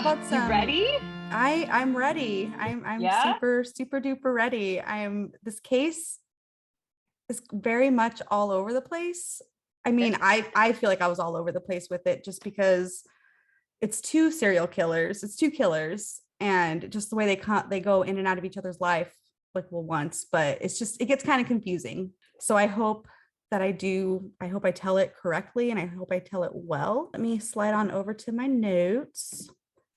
about You some ready? I'm ready. I'm Yeah. super duper ready. This case is very much all over the place. I mean, I feel like I was all over the place with it just because it's two serial killers. It's two killers and just the way they go in and out of each other's life like well once, but it gets kind of confusing. So I hope I tell it correctly and I hope I tell it well. Let me slide on over to my notes.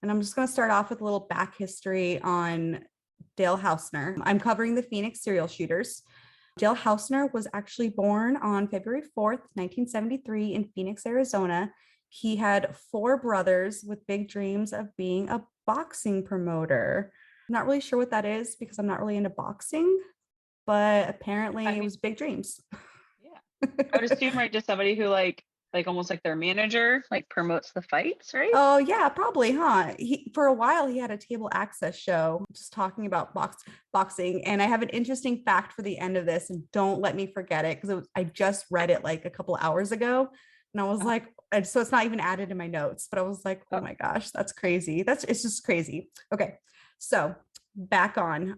And I'm just going to start off with a little back history on Dale Hausner. I'm covering the Pheonix serial shooters. Dale Hausner was actually born on February 4th, 1973 in Phoenix, Arizona. He had four brothers with big dreams of being a boxing promoter. I'm not really sure what that is because I'm not really into boxing, but apparently I it mean, was big dreams. yeah. I would assume, right, just somebody who like almost like their manager, like promotes the fights, right? Oh yeah, probably, huh? For a while he had a table access show just talking about boxing, and I have an interesting fact for the end of this, and don't let me forget it because I just read it like a couple hours ago, and I was Uh, like, and so it's not even added in my notes, but I was like, oh oh, my gosh, that's crazy. It's just crazy. Okay, so back on.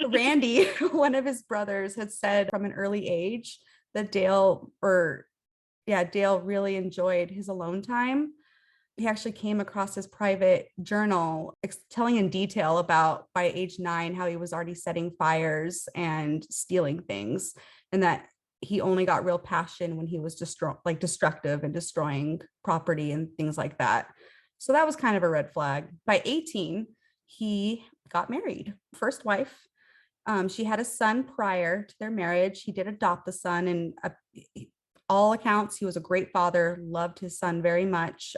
Randy, one of his brothers, had said from an early age that Dale really enjoyed his alone time. He actually came across his private journal telling in detail about by age 9 how he was already setting fires and stealing things, and that he only got real passion when he was destructive and destroying property and things like that. So that was kind of a red flag. By 18, he got married. First wife. She had a son prior to their marriage. He did adopt the son, and all accounts, he was a great father, loved his son very much.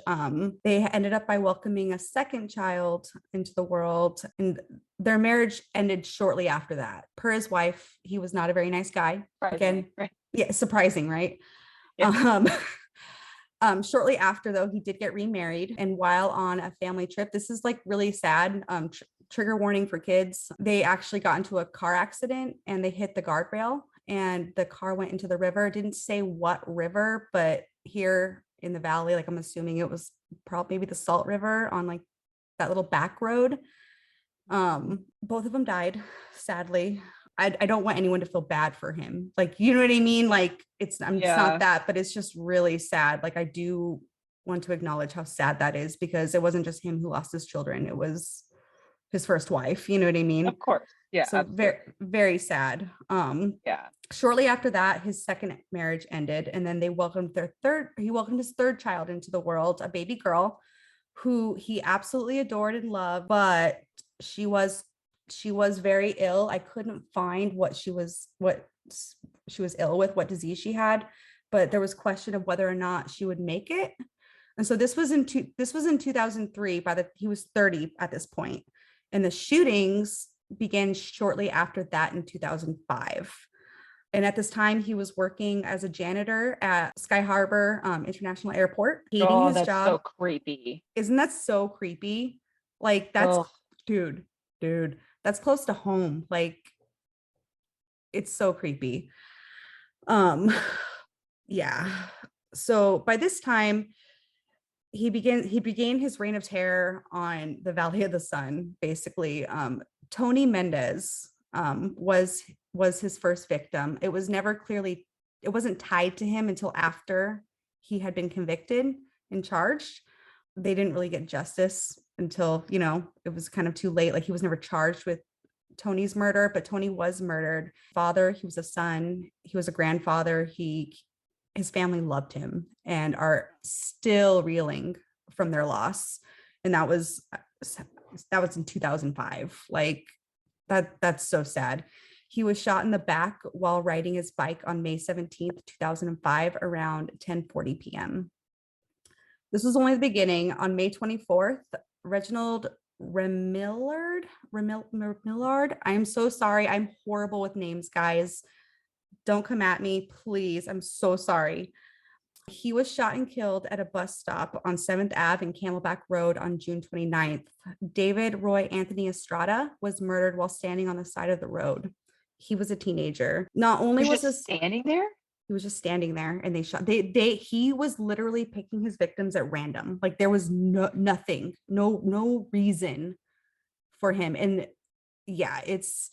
They ended up by welcoming a second child into the world, and their marriage ended shortly after that. Per his wife, he was not a very nice guy. surprisingly, Again, right? yeah, surprising, right? Yeah. Um, shortly after, though, he did get remarried. And while on a family trip, this is like really sad. Trigger warning for kids. They actually got into a car accident and they hit the guardrail and the car went into the river. It didn't say what river, but here in the valley, like I'm assuming it was probably maybe the Salt River on like that little back road. Both of them died, sadly. I don't want anyone to feel bad for him. Like, you know what I mean? Like it's not Yeah. that, but it's just really sad. Like I do want to acknowledge how sad that is because it wasn't just him who lost his children. It was his first wife. You know what I mean? Of course. Yeah, So very, absolutely. very sad. Yeah. Shortly after that, his second marriage ended, and then he welcomed his third child into the world, a baby girl who he absolutely adored and loved, but she was she was very ill. I couldn't find what she was ill with, what disease she had, but there was question of whether or not she would make it. And so this was in 2003. He was 30 at this point, and the shootings began shortly after that in 2005. And at this time, he was working as a janitor at Sky Harbor International Airport, hating Oh, his that's so job. creepy. Isn't that so creepy? Like Oh, dude, dude, that's close to home. Like it's so creepy. Um, yeah. So by this time, he began his reign of terror on the Valley of the Sun. Basically, Tony Mendez was his first victim. It wasn't tied to him until after he had been convicted and charged. They didn't really get justice until it was kind of too late. Like he was never charged with Tony's murder, but Tony was murdered. Father, he was a son, he was a grandfather. His family loved him and are still reeling from their loss. And that was in 2005. Like that's so sad. He was shot in the back while riding his bike on May 17th, 2005 around 10:40 p.m. This was only the beginning. On May 24th, Reginald Remillard. I'm so sorry. I'm horrible with names, guys. Don't come at me, please. I'm so sorry. He was shot and killed at a bus stop on 7th Ave and Camelback Road on June 29th. David Roy Anthony Estrada was murdered while standing on the side of the road. He was a teenager. Not he only was was just this, standing there? He was just standing there and they shot he was literally picking his victims at random. Like there was nothing, no reason for him. And yeah, it's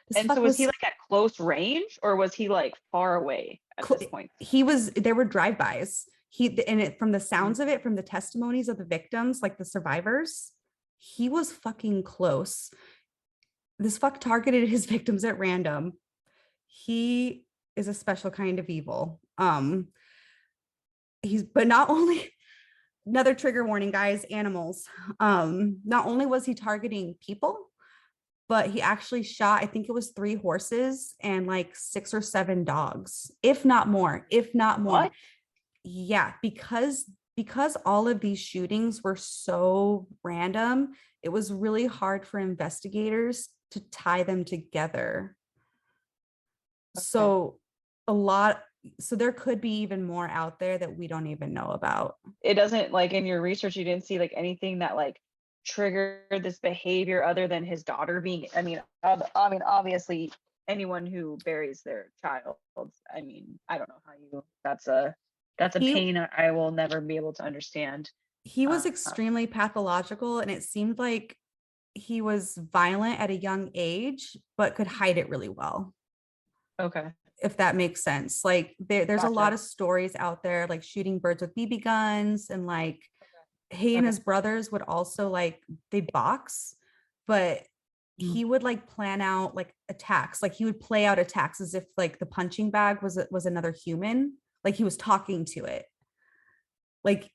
this And so fuck was he was like at close range or was he like far away at this point? he was there were drive-bys. From the Mhm. sounds of it, from the testimonies of the victims, like the survivors, he was fucking close. This fuck targeted his victims at random. He is a special kind of evil. He's but not only another trigger warning, guys, animals. Not only was he targeting people, but he actually shot, I think it was 3 horses and like 6 or 7 dogs, if not more, if not more. What? Yeah, because all of these shootings were so random, it was really hard for investigators to tie them together. Okay. So a lot, so there could be even more out there that we don't even know about. It doesn't like in your research, you didn't see like anything that like triggered this behavior other than his daughter being, I mean, obviously anyone who buries their child, I mean, I don't know how you, that's a He pain I will never be able to understand. he was Uh, extremely pathological, and it seemed like he was violent at a young age, but could hide it really well, okay. if that makes sense. Like there's a lot Gotcha. of stories out there, like shooting birds with BB guns, and like he and Okay. his brothers would also like they box, but Mm. he would like plan out like attacks. Like he would play out attacks as if like the punching bag was another human, like he was talking to it. Like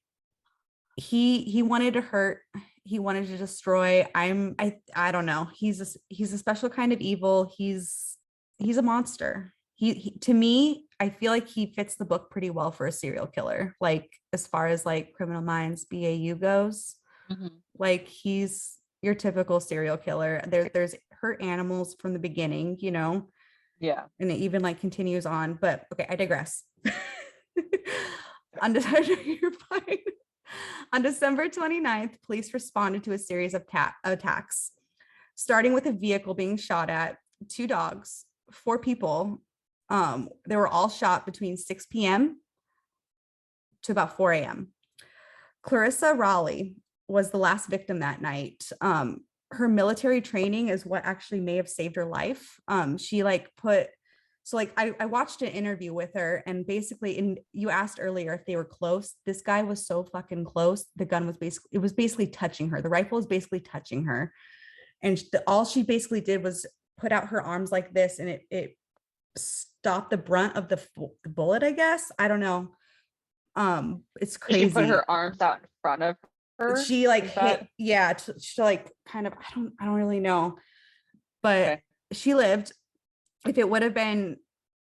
he wanted to hurt, he wanted to destroy. I don't know, he's a special kind of evil. He's a monster. He to me, I feel like he fits the book pretty well for a serial killer, like as far as like Criminal Minds BAU goes. Mhm. Like he's your typical serial killer. There's hurt animals from the beginning, Yeah. and it even like continues on. But okay, I digress. On December, you're fine. On December 29th, police responded to a series of attacks, starting with a vehicle being shot at, 2 dogs, 4 people. They were all shot between 6 p.m. to about 4 a.m. Clarissa Raleigh was the last victim that night. Her military training is what actually may have saved her life. She like put so like I watched an interview with her, and basically, and you asked earlier if they were close. This guy was so fucking close. The gun was basically touching her. The rifle was basically touching her, and all she basically did was put out her arms like this, and it stopped the brunt of the bullet. I guess, I don't know. It's Did she put crazy. her arms out in front of her? She like Is hit, that yeah, to like kind of, I don't really know, but okay? she lived. If it would have been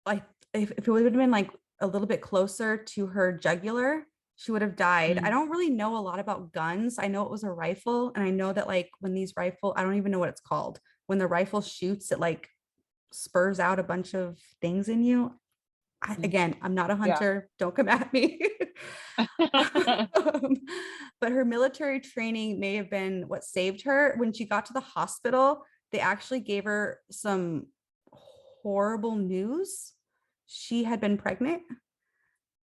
like, if it would have been like a little bit closer to her jugular, she would have died. I Mm. don't really know a lot about guns. I know it was a rifle, and I know that like when these rifle, I don't even know what it's called, when the rifle shoots, it like spurs out a bunch of things in you. Mhm. Again, I'm not a Yeah. hunter, don't come at me. Um, but her military training may have been what saved her. When she got to the hospital, they actually gave her some horrible news. She had been pregnant,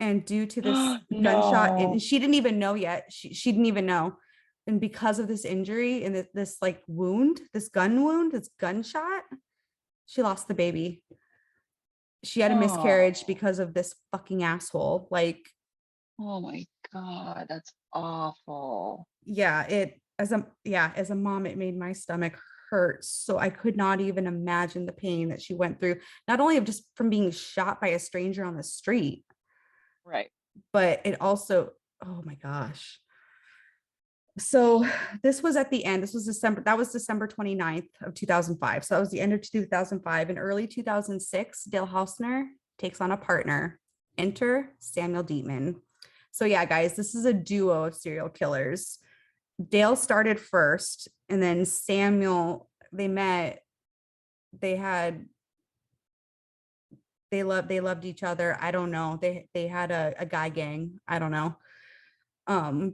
and due to this gunshot, and No. she didn't even know yet. She didn't even know. And because of this injury and this like wound, this gun wound, this gunshot, she lost the baby. She had a miscarriage Oh. because of this fucking asshole. Like, Oh my God, that's awful. yeah, as a mom, it made my stomach hurt. So I could not even imagine the pain that she went through, not only of just from being shot by a stranger on the street, Right. but it also, oh my gosh. So this was at the end. This was December. That was December 29th of 2005. So that was the end of 2005. In early 2006, Dale Hausner takes on a partner. Enter Samuel Dietman. So yeah, guys, this is a duo of serial killers. Dale started first, and then Samuel, they met, they had they loved each other. I don't know. They had a guy gang. I don't know.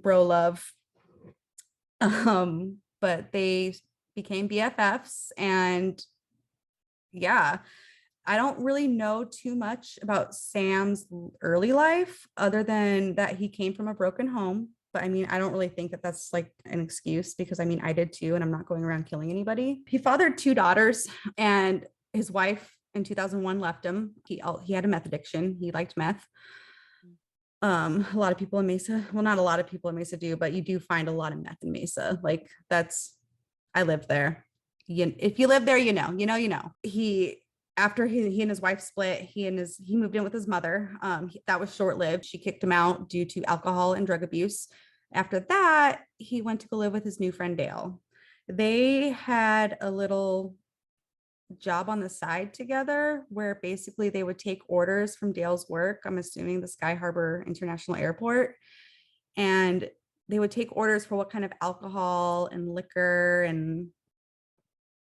Bro love. But they became BFFs, and yeah, I don't really know too much about Sam's early life other than that he came from a broken home. But I mean, I don't really think that that's like an excuse because I mean, I did too, and I'm not going around killing anybody. He fathered two daughters, and his wife in 2001 left him. He had a meth addiction. He liked meth. A lot of people in Mesa, well, not a lot of people in Mesa do, but you do find a lot of meth in Mesa. Like that's, I lived there. If you live there, he, after he and his wife split, he moved in with his mother. That was short lived. She kicked him out due to alcohol and drug abuse. After that, he went to go live with his new friend Dale. They had a little job on the side together where basically they would take orders from Dale's work. I'm assuming the Sky Harbor International Airport. And they would take orders for what kind of alcohol and liquor and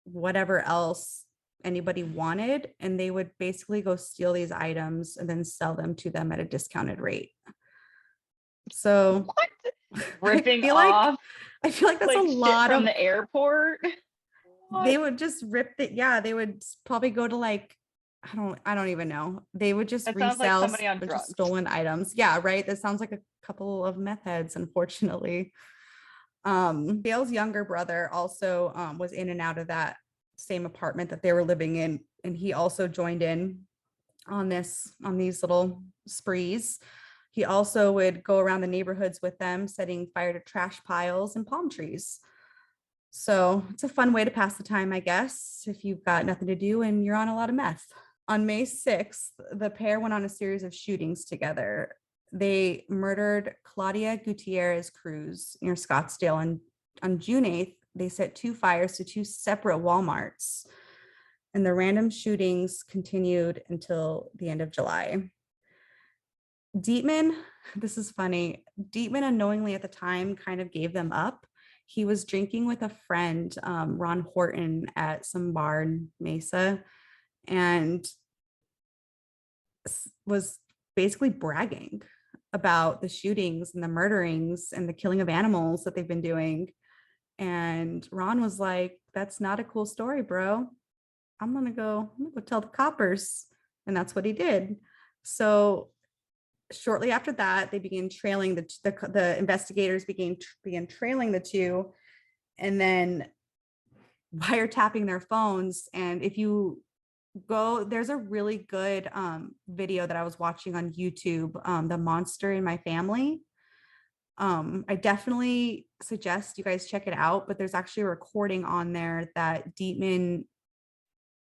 whatever else anybody wanted. And they would basically go steal these items and then sell them to them at a discounted rate. So What? Ripping feel off I feel like that's like a shit lot from of the airport. they What? would just rip it. Yeah, they would probably go to like, I don't even know. They would just That sounds like resell somebody on a bunch of drugs. stolen items. Yeah, right. That sounds like a couple of meth heads, unfortunately. Dale's younger brother also was in and out of that same apartment that they were living in, and he also joined in on these little sprees. He also would go around the neighborhoods with them, setting fire to trash piles and palm trees. So it's a fun way to pass the time, I guess, if you've got nothing to do and you're on a lot of meth. On May 6th, the pair went on a series of shootings together. They murdered Claudia Gutierrez Cruz near Scottsdale. And on June 8th, they set two fires to two separate Walmarts. And the random shootings continued until the end of July. Dietman, this is funny. Dietman unknowingly at the time kind of gave them up. He was drinking with a friend, Ron Horton, at some bar in Mesa, and was basically bragging about the shootings and the murderings and the killing of animals that they've been doing. And Ron was like, "That's not a cool story, bro. I'm gonna go tell the coppers." And that's what he did. So shortly after that, they began trailing the investigators began trailing the two, and then wiretapping their phones. And if you go, there's a really good video that I was watching on YouTube, The Monster in My Family. I definitely suggest you guys check it out, but there's actually a recording on there that Dietman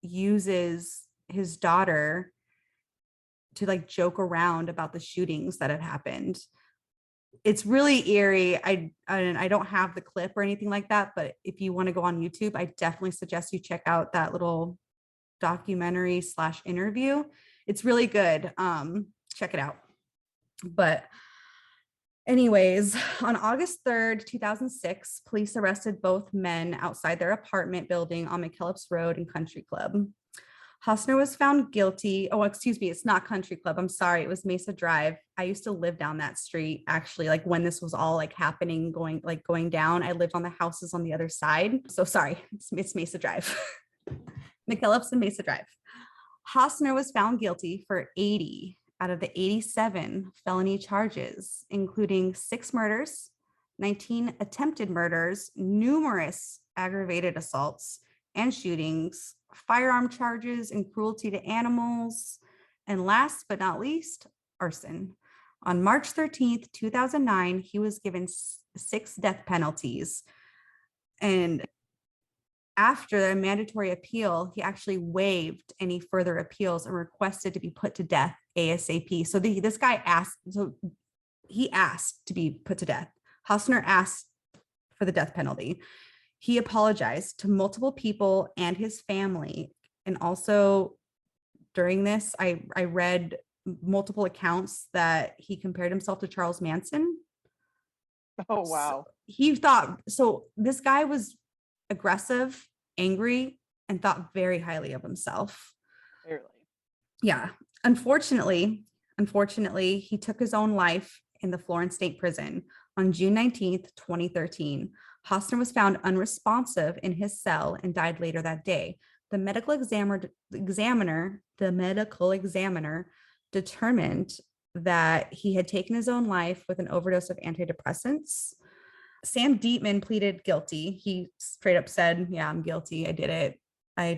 uses his daughter to like joke around about the shootings that had happened. It's really eerie. I don't have the clip or anything like that, but if you want to go on YouTube, I definitely suggest you check out that little documentary / interview. It's really good. Check it out. But anyways, on August 3rd, 2006, police arrested both men outside their apartment building on McKellips Road and Country Club. Hosner was found guilty. Oh, excuse me, it's not Country Club. I'm sorry, it was Mesa Drive. I used to live down that street, actually, like when this was all like happening, going down. I lived on the houses on the other side. So sorry, it's Mesa Drive. McKellips and Mesa Drive. Hosner was found guilty for 80 out of the 87 felony charges, including 6 murders, 19 attempted murders, numerous aggravated assaults and shootings, firearm charges, and cruelty to animals, and last but not least, arson. On March 13th, 2009, he was given 6 death penalties. And after a mandatory appeal, he actually waived any further appeals and requested to be put to death ASAP. So this guy asked, so he asked to be put to death. Hosner asked for the death penalty. He apologized to multiple people and his family. And also during this, I read multiple accounts that he compared himself to Charles Manson. Oh, wow. So this guy was aggressive, angry, and thought very highly of himself. Clearly. Yeah. Unfortunately, he took his own life in the Florence State Prison on June 19th, 2013. Hosner was found unresponsive in his cell and died later that day. the medical examiner determined that he had taken his own life with an overdose of antidepressants. Sam Dietman pleaded guilty. He straight up said, "Yeah, I'm guilty. I did it. I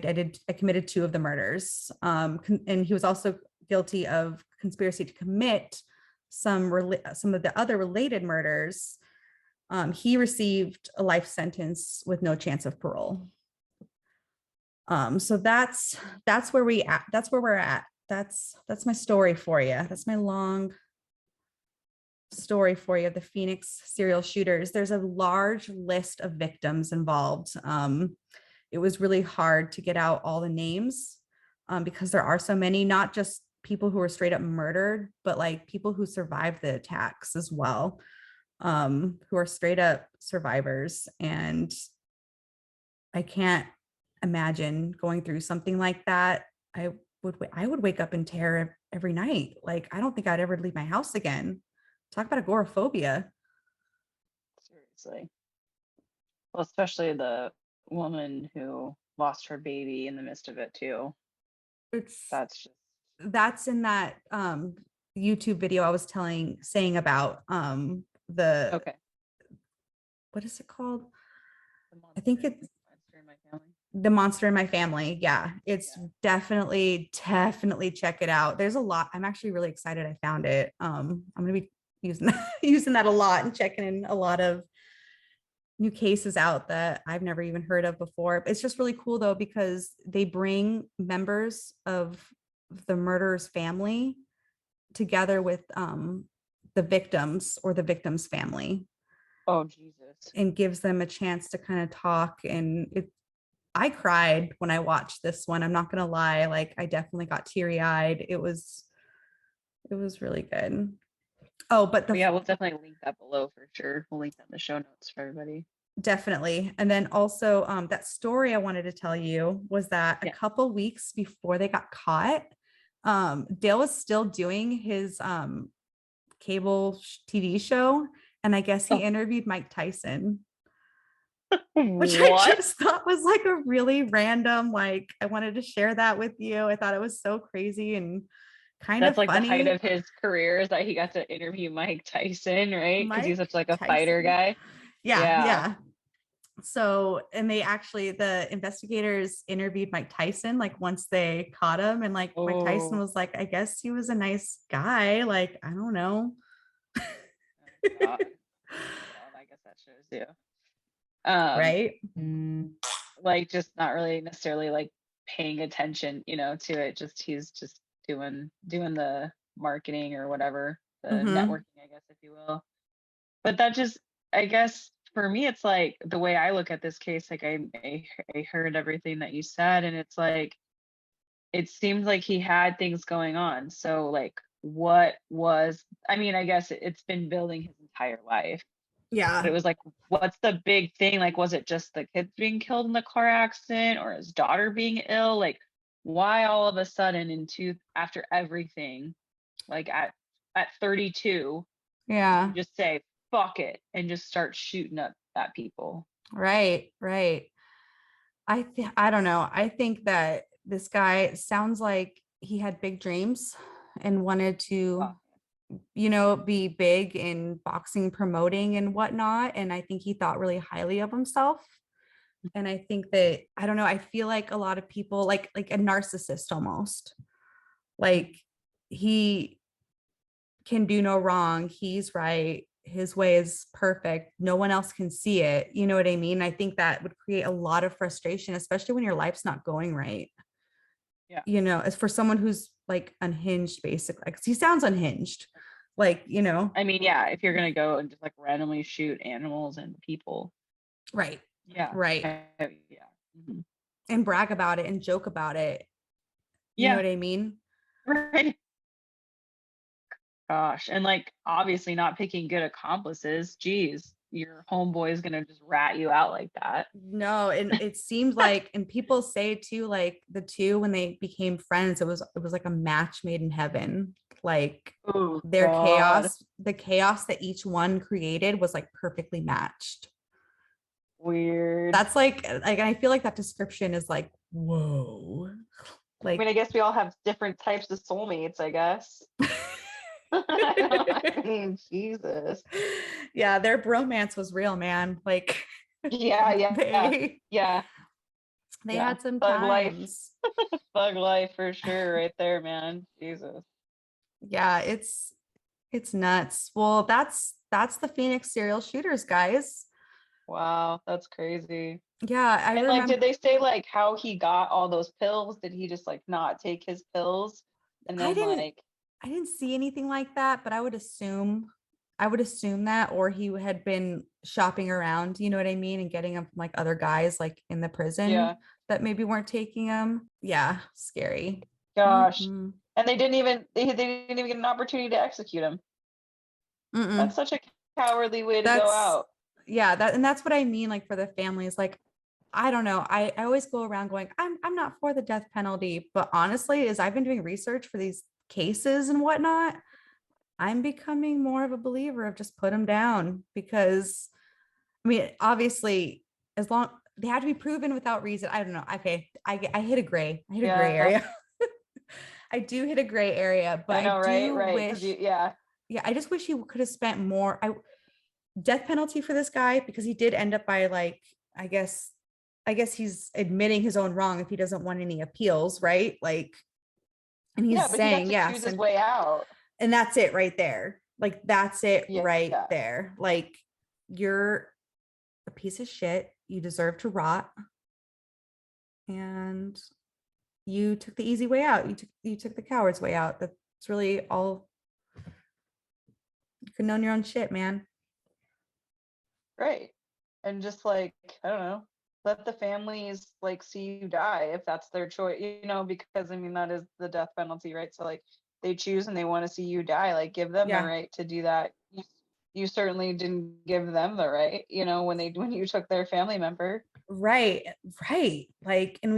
committed two of the murders." And he was also guilty of conspiracy to commit some of the other related murders. He received a life sentence with no chance of parole. So that's where we're at. That's my story for you. That's my long story for you of the Pheonix serial shooters. There's a large list of victims involved. It was really hard to get out all the names because there are so many, not just people who were straight up murdered, but like people who survived the attacks as well, who are straight up survivors. And I can't imagine going through something like that. I would wake up in terror every night. Like, I don't think I'd ever leave my house again. Talk about agoraphobia. Seriously. Well, especially the woman who lost her baby in the midst of it too. That's just That's in that YouTube video I was saying about the okay. what is it called? I The think it's monster in my family. The Monster in My Family. Yeah, it's Yeah. definitely check it out. There's a lot. I'm actually really excited I found it. I'm gonna be using that a lot and checking in a lot of new cases out that I've never even heard of before. It's just really cool though, because they bring members of the murderer's family together with the victims or the victim's family, Oh Jesus. and gives them a chance to kind of talk. And I cried when I watched this one. I'm not gonna lie, like I definitely got teary-eyed. It was really good. Oh, but But yeah, we'll definitely link that below for sure. We'll link that in the show notes for everybody. definitely. And then also that story I wanted to tell you was that a Yeah. couple weeks before they got caught, Dale was still doing his cable TV show, and I guess he Oh, interviewed Mike Tyson, which I what? just thought was like a really random, like I wanted to share that with you. I thought it was so crazy and kind That's of like the height funny. of his career is that he got to interview Mike Tyson, right? Because he's Mike such like a fighter Tyson. guy. Yeah, Yeah. yeah. So, and the investigators interviewed Mike Tyson like once they caught him, and like Mike Tyson Oh, was like, I guess he was a nice guy. Like, I don't know. oh God. Well, I guess that shows you. Um, Right? like just not really necessarily like paying attention, to it. Just he's just doing the marketing or whatever, the Mm-hmm. networking, I guess, if you will. But that just, I guess, for me, it's like the way I look at this case. Like I heard everything that you said, and it's like it seems like he had things going on. So like, what was? I mean, I guess it's been building his entire life. But Yeah. it was like, what's the big thing? Like, was it just the kids being killed in the car accident or his daughter being ill? Like, why all of a sudden after everything, like at 32, do you Yeah. just say fuck it and just start shooting up at people? Right. Right. I don't know. I think that this guy sounds like he had big dreams and wanted Oh, to, be big in boxing, promoting and whatnot. And I think he thought really highly of himself. And I think that, I don't know, I feel like a lot of people like a narcissist almost. Like he can do no wrong. He's right. His way is perfect. No one else can see it. You know what I mean? I think that would create a lot of frustration, especially when your life's not going right. yeah. As for someone who's like unhinged, basically, 'cause he sounds unhinged. Like. I mean, yeah, if you're gonna go and just like randomly shoot animals and people, Right. yeah, Right. yeah, mhm. And brag about it and joke about it. You know Yeah, what I mean? right. Gosh, and like obviously not picking good accomplices. Geez, your homeboy is gonna just rat you out like that. No, and it seems like, and people say too, like the two when they became friends, it was like a match made in heaven. Like Oh their God. chaos, the chaos that each one created was like perfectly matched. Weird. That's like I feel like that description is like, whoa. I mean, Like I guess we all have different types of soulmates, I guess. I mean, Jesus. yeah, their bromance was real, man. Like Yeah, yeah, they yeah, they yeah. had some Thug life, times. thug life for sure, right there, man. Jesus. Yeah, it's nuts. Well, that's the Phoenix serial shooters, guys. Wow, that's crazy. Yeah, I And like, remember did they say like how he got all those pills? Did he just like not take his pills? And I then didn't like, I didn't see anything like that, but I would assume that, or he had been shopping around, you know what I mean, and getting them from like other guys like in the prison yeah, that maybe weren't taking them. Yeah, scary. gosh. Mm-mm. And they didn't even get an opportunity to execute him. That's Mm-mm. such a cowardly way to go That's out. yeah, that's what I mean. Like for the families, like I don't know. I always go around going, I'm not for the death penalty, but honestly, as I've been doing research for these cases and whatnot, I'm becoming more of a believer of just put them down because I mean, obviously, as long they have to be proven without reason. I don't know. Okay, I hit a gray. I hit a gray Yeah, area. I do hit a gray area, but I I know, right? do Right. Because wish. yeah. Yeah, I just wish he could have spent more. I death penalty for this guy because he did end up by like I guess he's admitting his own wrong if he doesn't want any appeals, right? Like, and Yeah, he's but he got saying to choose yes, his way out. and that's it right there. Like that's it Yeah. right there. Like you're a piece of shit. You deserve to rot, and you took the easy way out. You took the coward's way out. That's really all. You can own your own shit, man. Right. And just like, I don't know, let the families like see you die if that's their choice, because I mean, that is the death penalty, right? So like they choose and they want to see you die, like give them the Yeah. right to do that. You certainly didn't give them the right, when you took their family member. Right, right. Like, and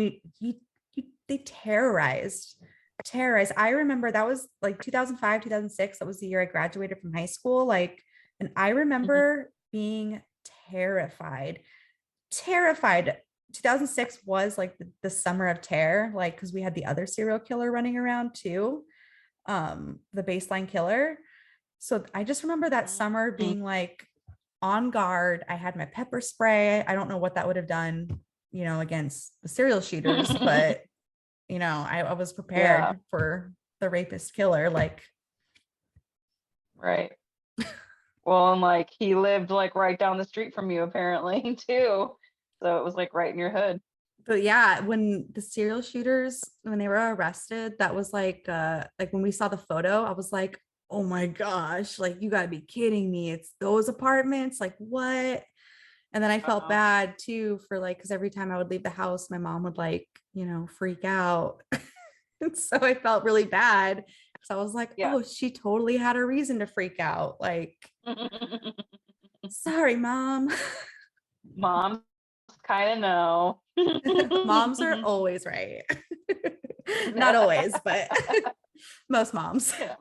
they terrorized. I remember that was like 2005, 2006. That was the year I graduated from high school. Like, and I Mhm. remember being terrified, terrified. 2006 was like the summer of terror, like, because we had the other serial killer running around too, the baseline killer. So I just remember that summer Mhm. being like on guard. I had my pepper spray. I don't know what that would have done, against the serial shooters, but I was Yeah, prepared for the rapist killer. Like, right. Well, and like he lived like right down the street from you apparently too. So it was like right in your hood. but yeah, when the serial shooters, when they were arrested, that was like when we saw the photo, I was like, oh my gosh, like you gotta be kidding me. It's those apartments. Like what? And then I felt Wow. bad too for like, because every time I would leave the house, my mom would like, freak out. And so I felt really bad because I was like, Yeah. oh, she totally had a reason to freak out. Like, sorry, mom. Moms kind of know. Moms are always right. Not always, but most moms. You know,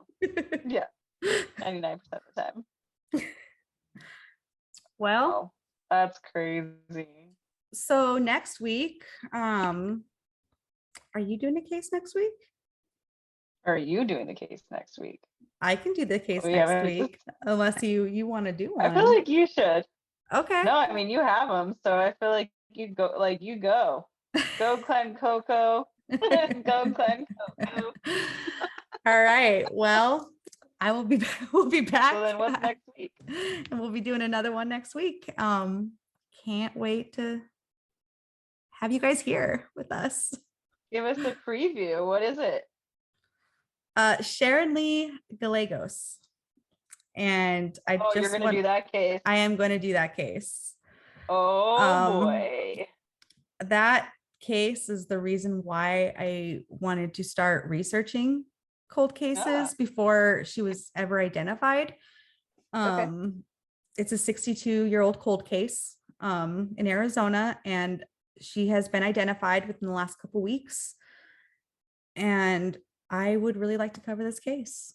yeah, 99% of the time. Well, Wow, that's crazy. so next week, are you doing a case next week? Are you doing the case next week? I can do the case We next haven't. week unless you want to do I feel one. like you should. Okay. No, I mean you have them, so I feel like you go. Like you go, go Clem Coco, go Clem Coco. All right. Well, I will be we'll be So back then, what's next week? and we'll be doing another one next week. Can't wait to have you guys here with us. Give us a preview. What is it? Sharon Lee Gallegos. And Oh, you're gonna do that case. I am going to do that case. Oh Um, boy. that case is the reason why I wanted to start researching cold Ah, cases before she was ever identified. okay. Um, it's a 62-year-old cold case in Arizona, and she has been identified within the last couple weeks. And I would really like to cover this case.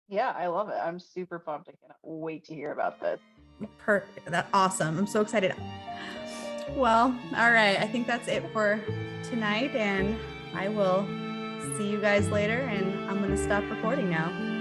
Yeah, I love it. I'm super pumped. I cannot wait to hear about this. That awesome. I'm so excited. Well, all right. I think that's it for tonight, and I will see you guys later, and I'm going to stop recording now.